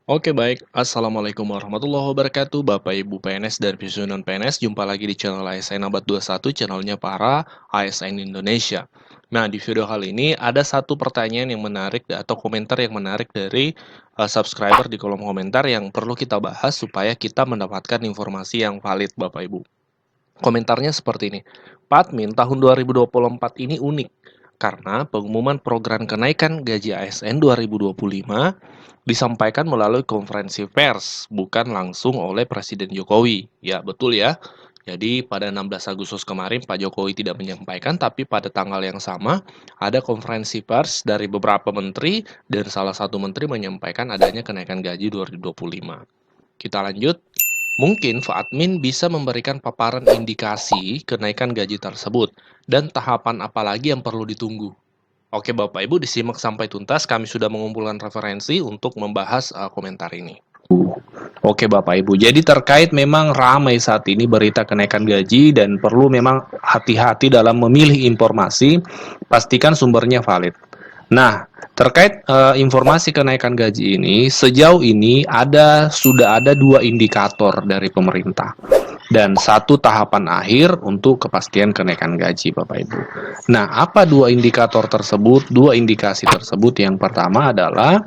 Oke baik, Assalamualaikum warahmatullahi wabarakatuh Bapak Ibu PNS dan pensiunan PNS. Jumpa lagi di channel ASN Abad 21, channelnya para ASN Indonesia. Nah, di video kali ini ada satu pertanyaan yang menarik atau komentar yang menarik dari subscriber di kolom komentar yang perlu kita bahas supaya kita mendapatkan informasi yang valid Bapak Ibu. Komentarnya seperti ini. Pak Admin, tahun 2024 ini unik karena pengumuman program kenaikan gaji ASN 2025 disampaikan melalui konferensi pers, bukan langsung oleh Presiden Jokowi. Ya, betul ya. Jadi pada 16 Agustus kemarin Pak Jokowi tidak menyampaikan, tapi pada tanggal yang sama ada konferensi pers dari beberapa menteri dan salah satu menteri menyampaikan adanya kenaikan gaji 2025. Kita lanjut. Mungkin Admin bisa memberikan paparan indikasi kenaikan gaji tersebut dan tahapan apa lagi yang perlu ditunggu. Oke Bapak Ibu, disimak sampai tuntas. Kami sudah mengumpulkan referensi untuk membahas komentar ini. Oke Bapak Ibu, jadi terkait memang ramai saat ini berita kenaikan gaji dan perlu memang hati-hati dalam memilih informasi, pastikan sumbernya valid. Nah, terkait informasi kenaikan gaji ini, sejauh ini sudah ada dua indikator dari pemerintah dan satu tahapan akhir untuk kepastian kenaikan gaji, Bapak Ibu. Nah, apa dua indikator tersebut? Dua indikasi tersebut yang pertama adalah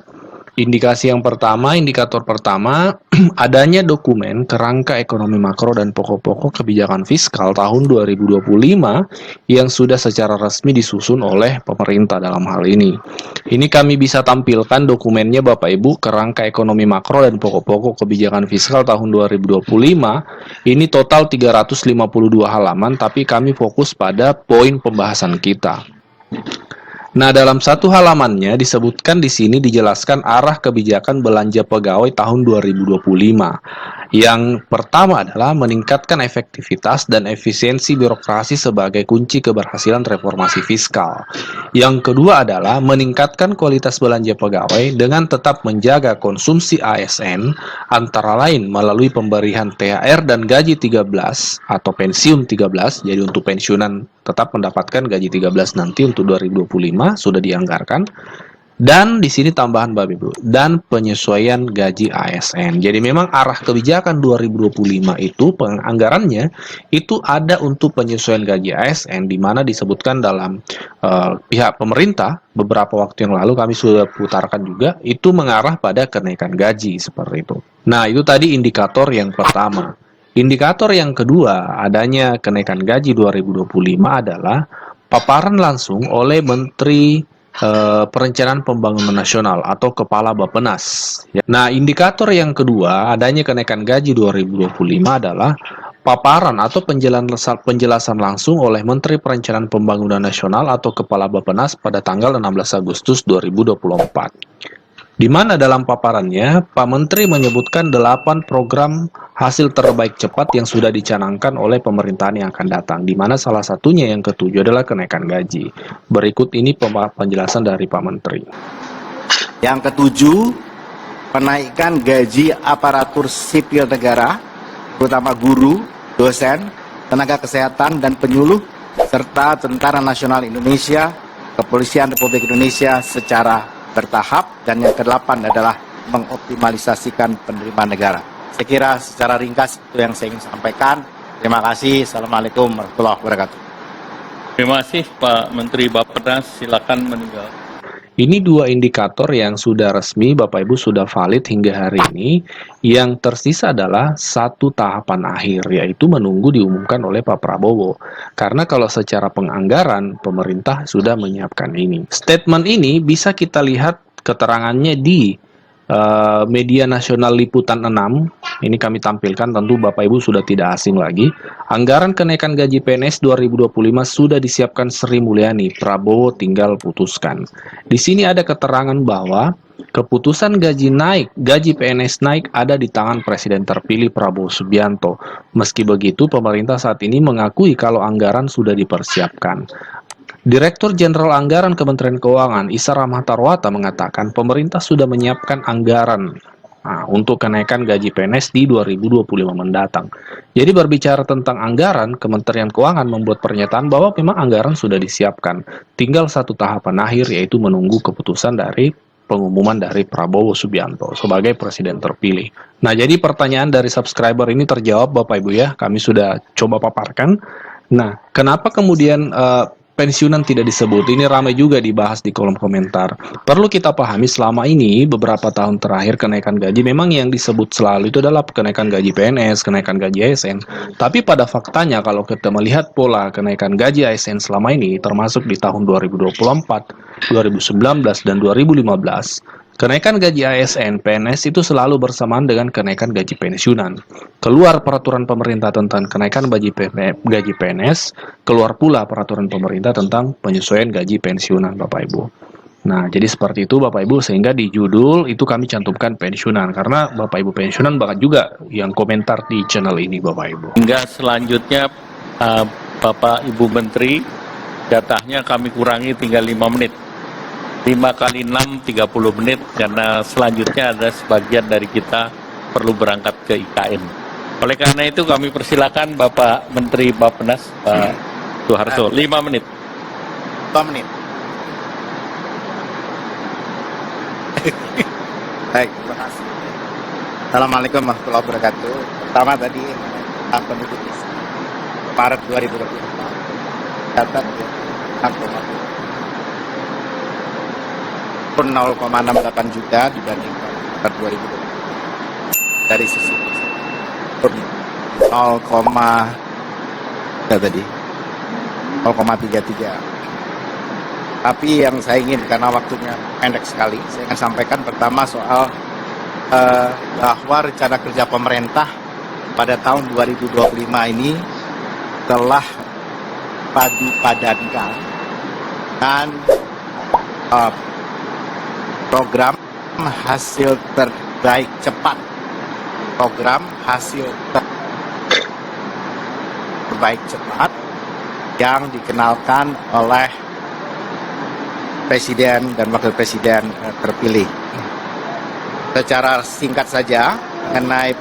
indikator pertama, adanya dokumen kerangka ekonomi makro dan pokok-pokok kebijakan fiskal tahun 2025 yang sudah secara resmi disusun oleh pemerintah dalam hal ini. Ini kami bisa tampilkan dokumennya Bapak Ibu, kerangka ekonomi makro dan pokok-pokok kebijakan fiskal tahun 2025. Ini total 352 halaman, tapi kami fokus pada poin pembahasan kita. Nah, dalam satu halamannya disebutkan di sini dijelaskan arah kebijakan belanja pegawai tahun 2025. Yang pertama adalah meningkatkan efektivitas dan efisiensi birokrasi sebagai kunci keberhasilan reformasi fiskal. Yang kedua adalah meningkatkan kualitas belanja pegawai dengan tetap menjaga konsumsi ASN, antara lain melalui pemberian THR dan gaji 13 atau pensiun 13, jadi untuk pensiunan tetap mendapatkan gaji 13 nanti untuk 2025 sudah dianggarkan. Dan di sini tambahan Bapak Ibu, dan penyesuaian gaji ASN. Jadi memang arah kebijakan 2025 itu penganggarannya itu ada untuk penyesuaian gaji ASN, di mana disebutkan dalam pihak pemerintah beberapa waktu yang lalu kami sudah putarkan juga, itu mengarah pada kenaikan gaji seperti itu. Nah, itu tadi indikator yang pertama. Indikator yang kedua adanya kenaikan gaji 2025 adalah paparan langsung oleh Menteri Perencanaan Pembangunan Nasional atau Kepala Bappenas. Nah, indikator yang kedua adanya kenaikan gaji 2025 adalah paparan atau penjelasan langsung oleh Menteri Perencanaan Pembangunan Nasional atau Kepala Bappenas pada tanggal 16 Agustus 2024. Di mana dalam paparannya, Pak Menteri menyebutkan 8 program hasil terbaik cepat yang sudah dicanangkan oleh pemerintahan yang akan datang, di mana salah satunya yang ketujuh adalah kenaikan gaji. Berikut ini penjelasan dari Pak Menteri. Yang ketujuh, penaikan gaji aparatur sipil negara, terutama guru, dosen, tenaga kesehatan, dan penyuluh, serta Tentara Nasional Indonesia, Kepolisian Republik Indonesia secara bertahap. Dan yang kedelapan adalah mengoptimalisasikan penerimaan negara. Saya kira secara ringkas itu yang saya ingin sampaikan. Terima kasih. Assalamualaikum warahmatullahi wabarakatuh. Terima kasih Pak Menteri Bappenas, silakan meninggal. Ini dua indikator yang sudah resmi, Bapak Ibu sudah valid hingga hari ini. Yang tersisa adalah satu tahapan akhir, yaitu menunggu diumumkan oleh Pak Prabowo. Karena kalau secara penganggaran, pemerintah sudah menyiapkan ini. Statement ini bisa kita lihat keterangannya di media nasional Liputan 6. Ini kami tampilkan, tentu Bapak Ibu sudah tidak asing lagi. Anggaran kenaikan gaji PNS 2025 sudah disiapkan Sri Mulyani, Prabowo tinggal putuskan. Di sini ada keterangan bahwa keputusan gaji PNS naik ada di tangan Presiden terpilih Prabowo Subianto. Meski begitu, pemerintah saat ini mengakui kalau anggaran sudah dipersiapkan. Direktur Jenderal Anggaran Kementerian Keuangan, Issa Rahmatarwata mengatakan pemerintah sudah menyiapkan anggaran untuk kenaikan gaji PNS di 2025 mendatang. Jadi berbicara tentang anggaran, Kementerian Keuangan membuat pernyataan bahwa memang anggaran sudah disiapkan. Tinggal satu tahapan akhir, yaitu menunggu keputusan dari pengumuman dari Prabowo Subianto sebagai presiden terpilih. Nah, jadi pertanyaan dari subscriber ini terjawab Bapak Ibu ya, kami sudah coba paparkan. Nah, kenapa kemudian pensiunan tidak disebut? Ini ramai juga dibahas di kolom komentar. Perlu kita pahami selama ini beberapa tahun terakhir kenaikan gaji memang yang disebut selalu itu adalah kenaikan gaji PNS, kenaikan gaji ASN. Tapi pada faktanya kalau kita melihat pola kenaikan gaji ASN selama ini termasuk di tahun 2024, 2019 dan 2015, kenaikan gaji ASN PNS itu selalu bersamaan dengan kenaikan gaji pensiunan. Keluar peraturan pemerintah tentang kenaikan gaji PNS, keluar pula peraturan pemerintah tentang penyesuaian gaji pensiunan Bapak Ibu. Nah, jadi seperti itu Bapak Ibu, sehingga di judul itu kami cantumkan pensiunan, karena Bapak Ibu pensiunan banyak juga yang komentar di channel ini Bapak Ibu. Hingga selanjutnya Bapak Ibu Menteri, jatahnya kami kurangi tinggal 5 menit. 5 kali 6, 30 menit, karena selanjutnya ada sebagian dari kita perlu berangkat ke IKN. Oleh karena itu kami persilakan Bapak Menteri Bappenas, Pak Soeharto, 5 menit. 5 menit. Baik, terima kasih. Assalamualaikum warahmatullahi wabarakatuh. Pertama tadi, penduduk Maret 2024, catat ya, 0,68 juta dibandingkan Maret 2020. Dari sisi 0,33. Tapi yang saya ingin, karena waktunya pendek sekali, saya akan sampaikan pertama soal bahwa rencana kerja pemerintah pada tahun 2025 ini telah padu-padankan dan program hasil terbaik cepat, program hasil terbaik cepat yang dikenalkan oleh Presiden dan Wakil Presiden terpilih. Secara singkat saja mengenai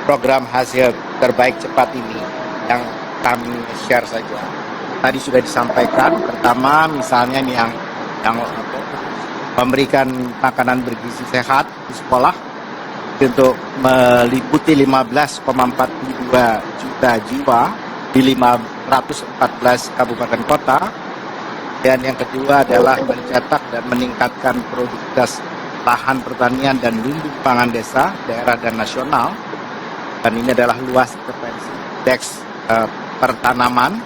program hasil terbaik cepat ini yang kami share saja. Tadi sudah disampaikan, pertama misalnya nih yang memberikan makanan bergizi sehat di sekolah untuk meliputi 15,42 juta jiwa di 514 kabupaten kota. Dan yang kedua adalah mencetak dan meningkatkan produktivitas lahan pertanian dan lumbung pangan desa, daerah dan nasional. Dan ini adalah luas intervensi indeks pertanaman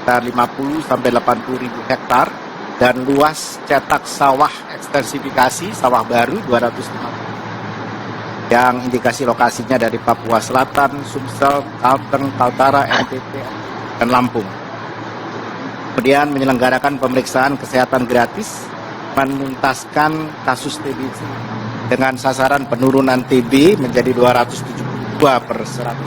sekitar 50 sampai 80 ribu hektar, dan luas cetak sawah ekstensifikasi sawah baru 250, yang indikasi lokasinya dari Papua Selatan, Sumsel, Kalteng, Kaltara, NTT, dan Lampung. Kemudian menyelenggarakan pemeriksaan kesehatan gratis, menuntaskan kasus TBC dengan sasaran penurunan TB menjadi 272 per 100.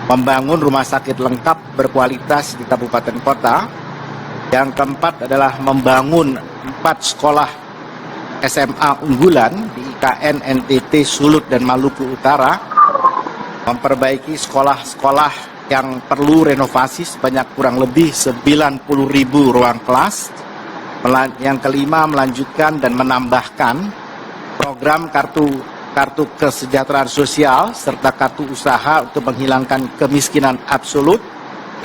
Membangun rumah sakit lengkap berkualitas di kabupaten kota. Yang keempat adalah membangun 4 sekolah SMA unggulan di IKN, NTT, Sulut, dan Maluku Utara. Memperbaiki sekolah-sekolah yang perlu renovasi sebanyak kurang lebih 90.000 ruang kelas. Yang kelima, melanjutkan dan menambahkan program kartu kesejahteraan sosial serta kartu usaha untuk menghilangkan kemiskinan absolut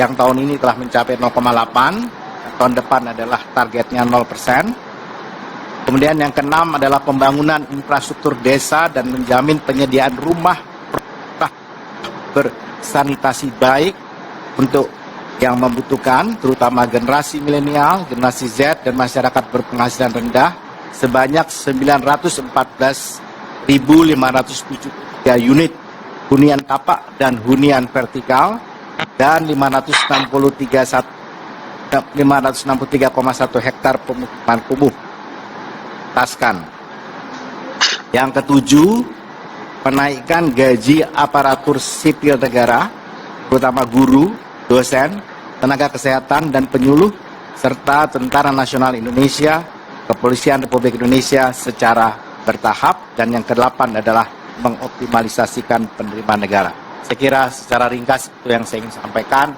yang tahun ini telah mencapai 0,8, tahun depan adalah targetnya 0%. Kemudian yang keenam adalah pembangunan infrastruktur desa dan menjamin penyediaan rumah bersanitasi baik untuk yang membutuhkan, terutama generasi milenial, generasi Z, dan masyarakat berpenghasilan rendah sebanyak 914.573 unit hunian tapak dan hunian vertikal dan 563,1 hektar pemukiman kumuh. Taskan. Yang ketujuh, menaikkan gaji aparatur sipil negara, terutama guru, dosen, tenaga kesehatan dan penyuluh, serta Tentara Nasional Indonesia, Kepolisian Republik Indonesia secara bertahap. Dan yang kedelapan adalah mengoptimalisasikan penerimaan negara. Saya kira secara ringkas itu yang saya ingin sampaikan.